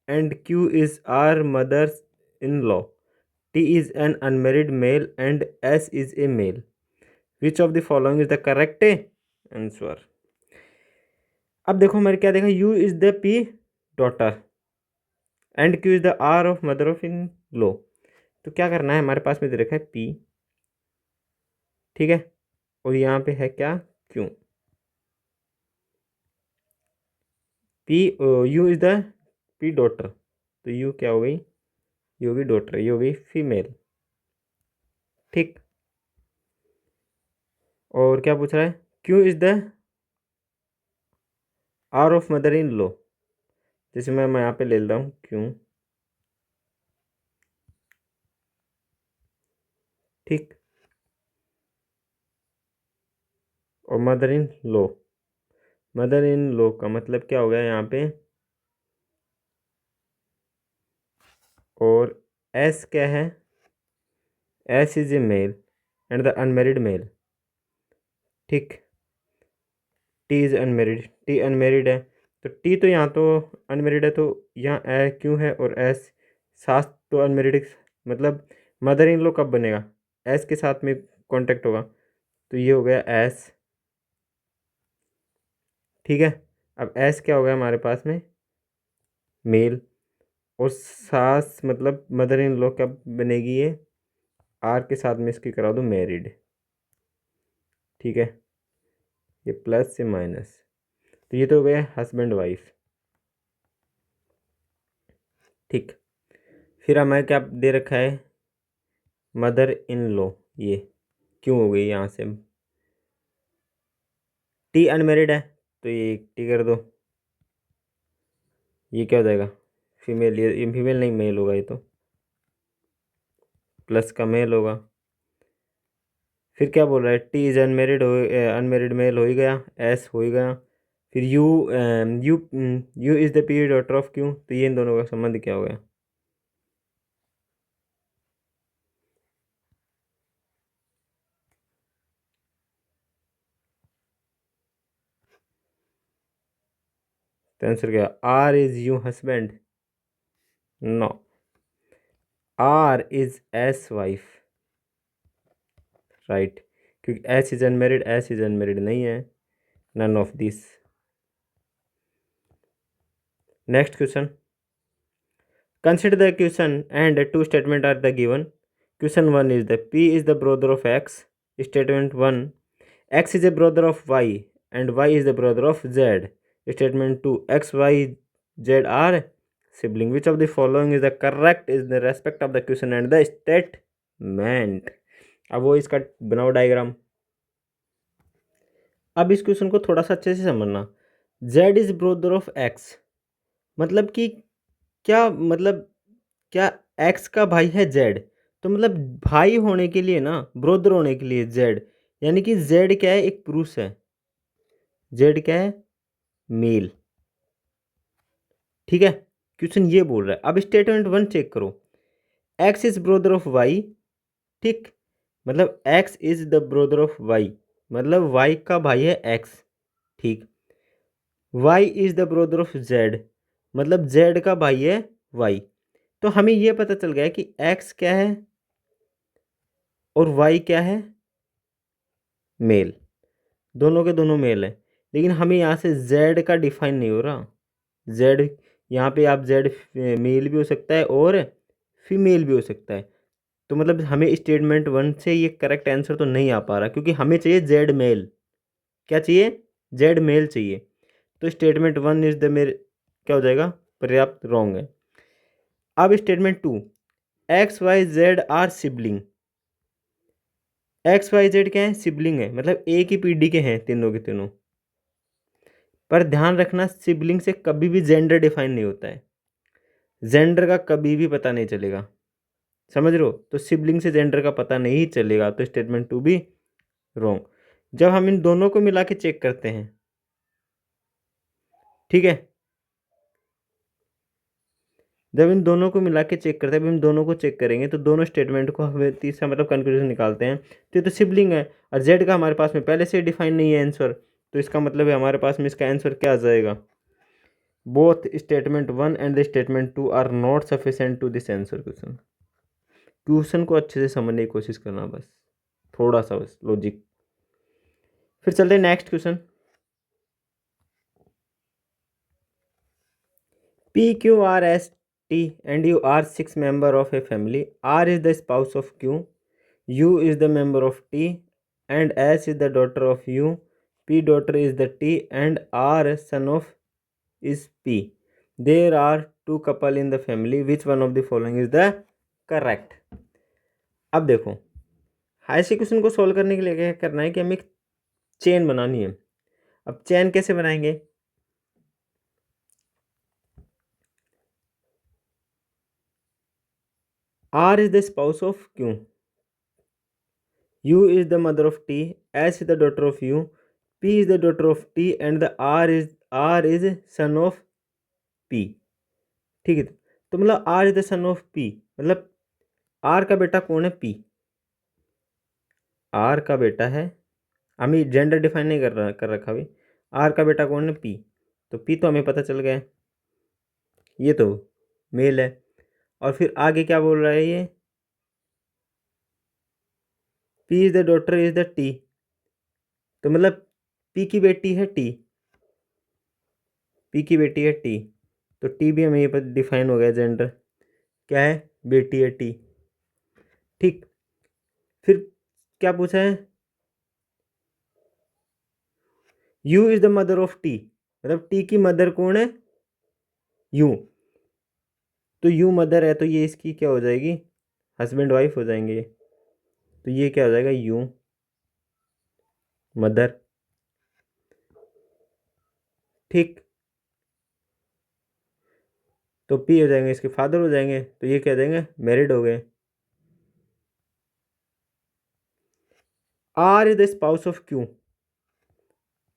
and Q is R mother-in-law. T is an unmarried male and S is a male. Which of the following is the correct answer? अब देखो हमारे क्या देखा, U is the P daughter and Q is the R of mother of in law. तो क्या करना है, हमारे पास में दे रखा है पी, ठीक है, और यहाँ पे है क्या, Q. P, you is the P daughter, तो यू क्या हो गई, ये होगी डॉटर, ये होगी फीमेल। ठीक, और क्या पूछ रहा है, क्यों is the R of mother in law, जैसे मैं यहाँ पे ले लेता हूँ क्यों। ठीक, और mother in law, mother in law का मतलब क्या हो गया यहाँ पे, और एस क्या है, S is a male and the unmarried male. ठीक, T is unmarried, T unmarried है, तो टी तो यहाँ तो अनमेरिड है, तो यहाँ ए क्यों है और एस सास तो अनमेरिड, मतलब मदर इन लॉ कब बनेगा, एस के साथ में कांटेक्ट होगा, तो ये हो गया एस। ठीक है, अब एस क्या हो गया हमारे पास में, मेल, और सास मतलब मदर इन लॉ कब बनेगी, ये आर के साथ में इसकी करा दो मैरिड। ठीक है, ये प्लस से माइनस, तो ये तो हो गया हस्बैंड वाइफ। ठीक, फिर हमें क्या दे रखा है, मदर इन लॉ, ये क्यों हो गई यहाँ से, टी अनमेरिड है तो ये टी कर दो, ये क्या हो जाएगा फीमेल, ये फीमेल नहीं मेल होगा, ये तो प्लस का मेल होगा। फिर क्या बोल रहा है, टी इज अनमेरिड, हो अनमेरिड मेल हो ही गया, एस हो ही गया। फिर you, you you is the P daughter of Q, तो ये इन दोनों का संबंध क्या हो गया, तो आंसर क्या, R is U husband, no, R is S wife, right, क्योंकि एस इज अनमेरिड नहीं है, none of this. Next question, consider the question and two statement are the given. Question 1 is the P is the brother of X. Statement 1, X is a brother of Y and Y is the brother of Z. Statement 2, X, Y, Z are sibling. Which of the following is the correct is the respect of the question and the statement. अब वो इसका बनाओ डायग्राम। अब इस क्वेश्चन को थोड़ा सा अच्छे से समझना, Z is brother of X, मतलब कि क्या मतलब, क्या एक्स का भाई है जेड, तो मतलब भाई होने के लिए ना, ब्रदर होने के लिए जेड, यानी कि जेड क्या है, एक पुरुष है, जेड क्या है, मेल। ठीक है, क्वेश्चन ये बोल रहा है, अब स्टेटमेंट 1 चेक करो, X is brother of Y. ठीक, मतलब X is the brother of Y, मतलब वाई का भाई है एक्स। ठीक, Y is the brother of Z, मतलब जेड का भाई है वाई। तो हमें ये पता चल गया कि एक्स क्या है और वाई क्या है, मेल, दोनों के दोनों मेल है, लेकिन हमें यहाँ से जेड का डिफाइन नहीं हो रहा, जेड यहाँ पे आप जेड मेल भी हो सकता है और फीमेल भी हो सकता है, तो मतलब हमें स्टेटमेंट 1 से ये करेक्ट आंसर तो नहीं आ पा रहा, क्योंकि हमें चाहिए जेड मेल, क्या चाहिए, जेड मेल चाहिए, तो स्टेटमेंट 1 इज द मेरे क्या हो जाएगा, पर्याप्त रॉन्ग है। अब statement 2, X Y Z are sibling, X Y Z क्या है, सिबलिंग है, मतलब एक ही पीढ़ी के हैं तीनों के तीनों, पर ध्यान रखना सिबलिंग से कभी भी जेंडर डिफाइन नहीं होता है, जेंडर का कभी भी पता नहीं चलेगा, समझ रहे हो, तो सिबलिंग से जेंडर का पता नहीं चलेगा, तो स्टेटमेंट 2 भी रॉन्ग। जब हम इन दोनों को मिला के चेक करते हैं, ठीक है, जब इन दोनों को मिला के चेक करते हैं, अब इन दोनों को चेक करेंगे तो दोनों स्टेटमेंट को हमें तीसरा मतलब कंक्लूजन निकालते हैं, तो ये तो सिबलिंग है, और जेड का हमारे पास में पहले से डिफाइन नहीं है आंसर, तो इसका मतलब है हमारे पास में इसका आंसर क्या आ जाएगा, both statement 1 and the statement 2 are not sufficient to this answer question. Question को अच्छे से समझने की कोशिश करना, बस थोड़ा सा बस लॉजिक। फिर चलते हैं next question, P, Q, R, S, T and U are 6 member of a family. R is the spouse of Q, U is the member of T and S is the daughter of U, P daughter is the T and R son of is P. There are two couple in the family, which one of the following is the correct. अब देखो, ऐसे क्वेश्चन को सॉल्व करने के लिए क्या करना है कि हमें एक चेन बनानी है। अब चेन कैसे बनाएंगे? R is the spouse of Q, U is the mother of T, S is the daughter of U, P is the daughter of T, and the R is son of P। ठीक है, तो मतलब R is the son of P, मतलब R का बेटा कौन है? P। R का बेटा है, हमें जेंडर डिफाइन नहीं कर रखा अभी। R का बेटा कौन है? P। तो P तो हमें पता चल गया है, ये तो मेल है। और फिर आगे क्या बोल रहा है ये? P is the daughter is the T, तो मतलब P की बेटी है T, P की बेटी है T, तो T भी हमें ये पर डिफाइन हो गया जेंडर, क्या है? बेटी है T। ठीक, फिर क्या पूछा है? U is the mother of T, मतलब T की मदर कौन है? U। तो U मदर है, तो ये इसकी क्या हो जाएगी? हस्बैंड वाइफ हो जाएंगे। तो ये क्या हो जाएगा? U mother. ठीक, तो P हो जाएंगे, इसके फादर हो जाएंगे, तो ये क्या हो जाएंगे? मैरिड हो गए। R is the spouse of Q,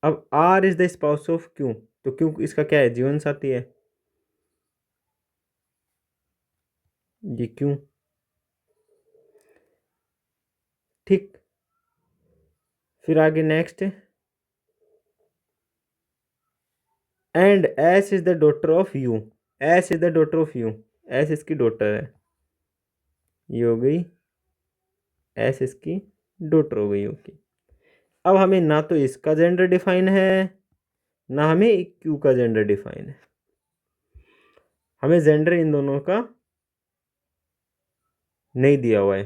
अब R is the spouse of Q, तो Q इसका क्या है? जीवन साथी है, ये Q। ठीक, फिर आगे next, and S is the daughter of U, S is the daughter of U, S इसकी डॉटर है, ये हो गई S इसकी डॉटर हो गई। ओके, अब हमें ना तो इसका जेंडर डिफाइन है, ना हमें Q का जेंडर डिफाइन है, हमें जेंडर इन दोनों का नहीं दिया हुआ है।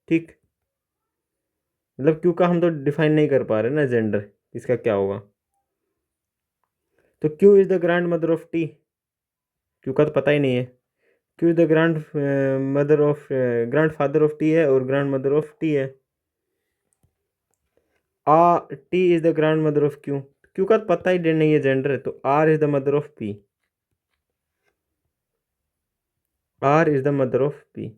ठीक, मतलब Q का हम तो डिफाइन नहीं कर पा रहे ना जेंडर, इसका क्या होगा? तो Q is the grand mother of T, Q का तो पता ही नहीं है। Q is the grand mother of grand father of T है, और ग्रैंड मदर ऑफ T है। T is the grand mother of Q, Q का तो पता ही नहीं है जेंडर है, तो R is the mother of P, R is the mother of P।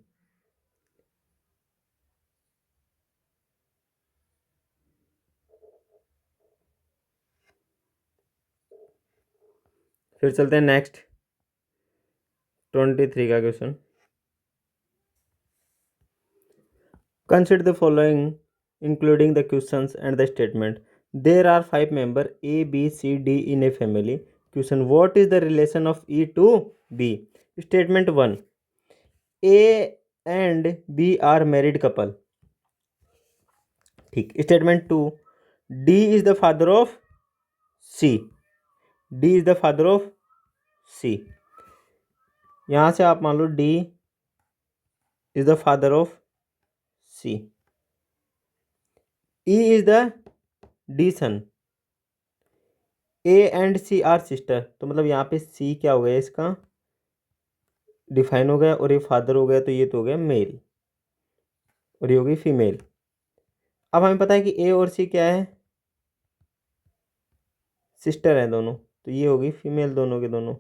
फिर चलते हैं नेक्स्ट 23 का question. Consider the following including the questions and the statement. There are 5 member A B C D in a family. Question, what is the relation of E to B? Statement 1, A and B are married couple. ठीक, statement 2, D is the father of C, D is the father of C। यहां से आप मान लो D is the father of C, E is the D son, A and C are sister, तो मतलब यहाँ पे C क्या हो गया? इसका डिफाइन हो गया, और ये फादर हो गया, तो ये तो हो गया मेल, और ये हो गई फीमेल। अब हमें पता है कि A और C क्या है? सिस्टर है दोनों, तो ये होगी फीमेल दोनों के दोनों।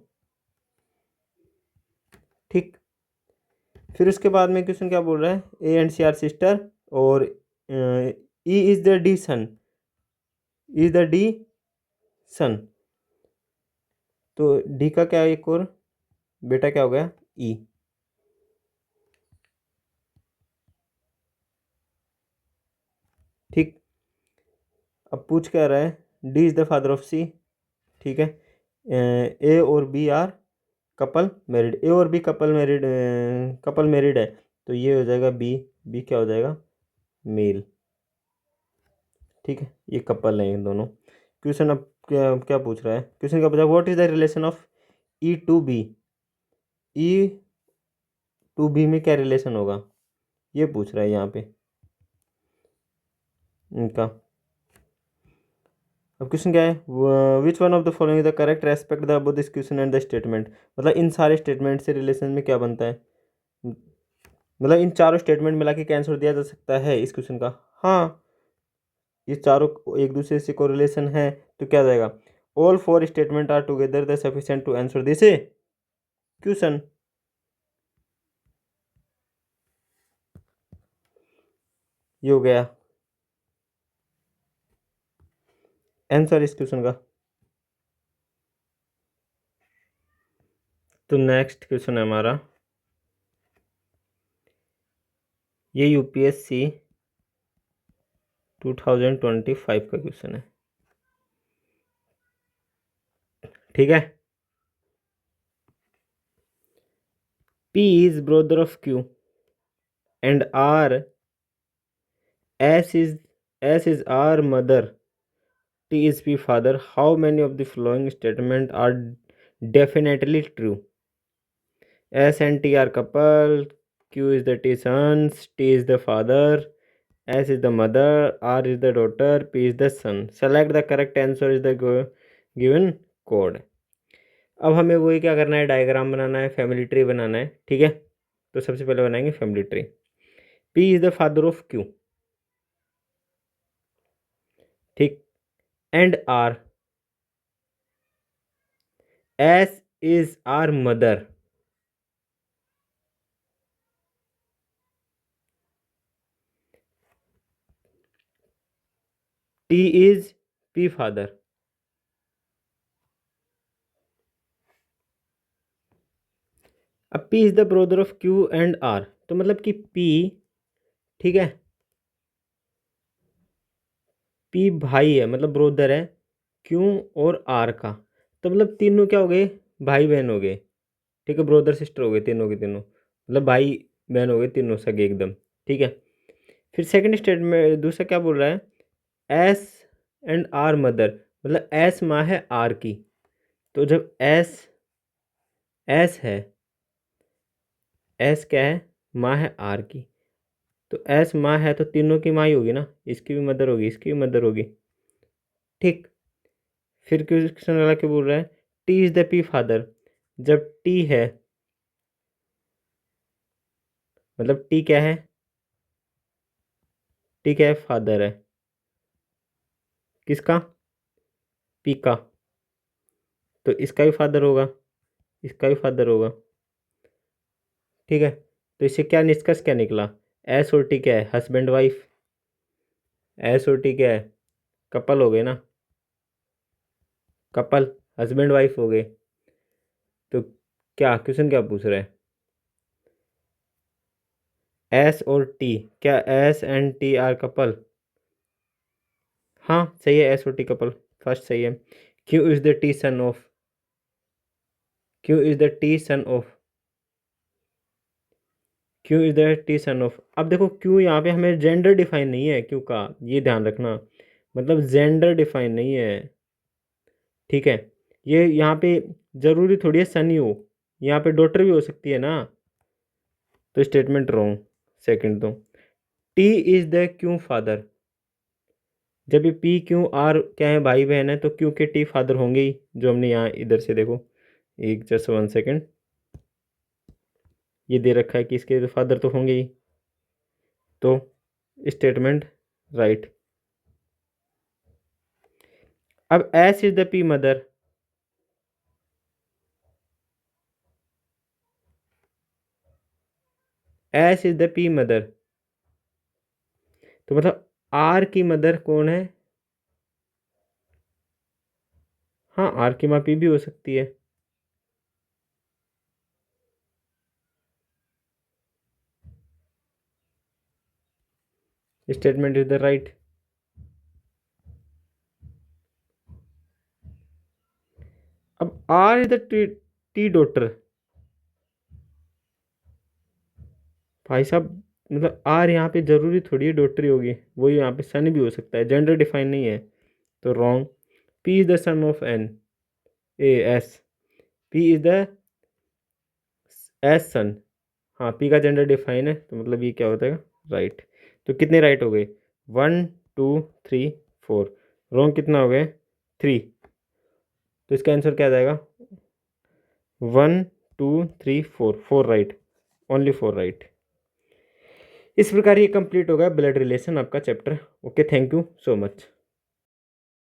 ठीक, फिर उसके बाद में क्वेश्चन क्या बोल रहा है? A and C are sister, और E is the D son, is the D son, तो D का क्या है? एक और बेटा क्या हो गया? E। ठीक, अब पूछ क्या रहा है? D is the father of C। ठीक है, A और B are couple married, A और B कपल मैरिड है, तो ये हो जाएगा B क्या हो जाएगा? मेल। ठीक है, ये कपल है इन दोनों। क्वेश्चन अब क्या क्या पूछ रहा है? क्वेश्चन क्या पूछा? What is the relation of E to B? E to B में क्या रिलेशन होगा, ये पूछ रहा है यहाँ पे इनका। अब क्वेश्चन क्या है, विच one of the following the correct respect the above this question and the statement, मतलब इन सारे स्टेटमेंट से रिलेशन में क्या बनता है, मतलब इन चारों स्टेटमेंट मिला के आंसर दिया जा सकता है इस क्वेश्चन का। हाँ, ये चारों एक दूसरे से कोरिलेशन है, तो क्या जाएगा, all four statement are together the sufficient to answer this question. ये हो गया आंसर इस क्वेश्चन का। तो नेक्स्ट क्वेश्चन है हमारा, ये यूपीएससी 2025 का क्वेश्चन है, ठीक है। P is brother of Q and R, S is R mother, T is P father. How many of the following statement are definitely true? S and T are couple, Q is the T sons, T is the father, S is the mother, R is the daughter, P is the son. Select the correct answer is the given code. अब हमें वही क्या करना है, डायग्राम बनाना है, फैमिली ट्री बनाना है, ठीक है। तो सबसे पहले बनाएंगे family tree. P is the father of Q, ठीक, and R, S is our mother, T is P father। अब P is the brother of Q and R, तो मतलब कि P, ठीक है, P भाई है, मतलब ब्रोदर है Q और R का, तो मतलब तीनों क्या हो गए, भाई बहन हो गए, ठीक है, ब्रोदर सिस्टर हो गए तीनों के तीनों, मतलब भाई बहन हो गए तीनों सगे एकदम, ठीक है। फिर सेकंड स्टेटमेंट दूसरा क्या बोल रहा है, एस एंड आर मदर, मतलब एस माँ है आर की, तो जब एस एस है, एस क्या है, माँ है आर की, तो एस माँ है तो तीनों की माँ ही होगी ना, इसकी भी मदर होगी, इसकी भी मदर होगी, ठीक। फिर क्वेश्चन वाला क्या बोल रहा है, T is the P father, जब टी है, मतलब टी क्या है, टी क्या है, फादर है, किसका, पी का, तो इसका भी फादर होगा, इसका भी फादर होगा, ठीक है। तो इससे क्या निष्कर्ष क्या निकला, एस और टी क्या है, हस्बैंड वाइफ, एस और टी क्या है, कपल हो गए ना, कपल, हस्बैंड वाइफ हो गए। तो क्या क्वेश्चन क्या पूछ रहा है, एस और टी, क्या S and T R couple, हाँ सही है, एस और टी कपल, फर्स्ट सही है। Q is the T son of, Q is the T son of, Q is the T son of. अब देखो क्यू यहाँ पे हमें जेंडर डिफाइन नहीं है क्यू का, ये ध्यान रखना, मतलब जेंडर डिफाइन नहीं है, ठीक है। ये यहाँ पे जरूरी थोड़ी है सन ही हो, यहाँ पे डॉटर भी हो सकती है ना, तो स्टेटमेंट रॉन्ग सेकंड। तो T is the Q father, जब ये पी क्यू आर क्या है, भाई बहन है, तो क्यू के टी फादर होंगे ही, जो हमने यहाँ इधर से देखो, एक जस्ट 1 सेकेंड, ये दे रखा है कि इसके फादर तो होंगे ही, तो स्टेटमेंट राइट। अब S is the P mother, S is the P mother, तो मतलब आर की मदर कौन है, हाँ आर की माँ पी भी हो सकती है, स्टेटमेंट इज द राइट। अब R is the T, T daughter, भाई साहब, मतलब आर यहाँ पे जरूरी थोड़ी है डॉटर ही होगी, वही यहाँ पे सन भी हो सकता है, जेंडर डिफाइन नहीं है, तो wrong. P is the son of N, A S, P is the S son, हाँ पी का जेंडर डिफाइन है, तो मतलब ये क्या होता है, राइट। तो कितने राइट हो गए, 1 2 3 4, रॉन्ग कितना हो गए, 3, तो इसका आंसर क्या आ जाएगा? 1 2 3 4, 4 राइट, ओनली 4 राइट। इस प्रकार ये कंप्लीट होगा ब्लड रिलेशन आपका chapter. Okay, thank you so much.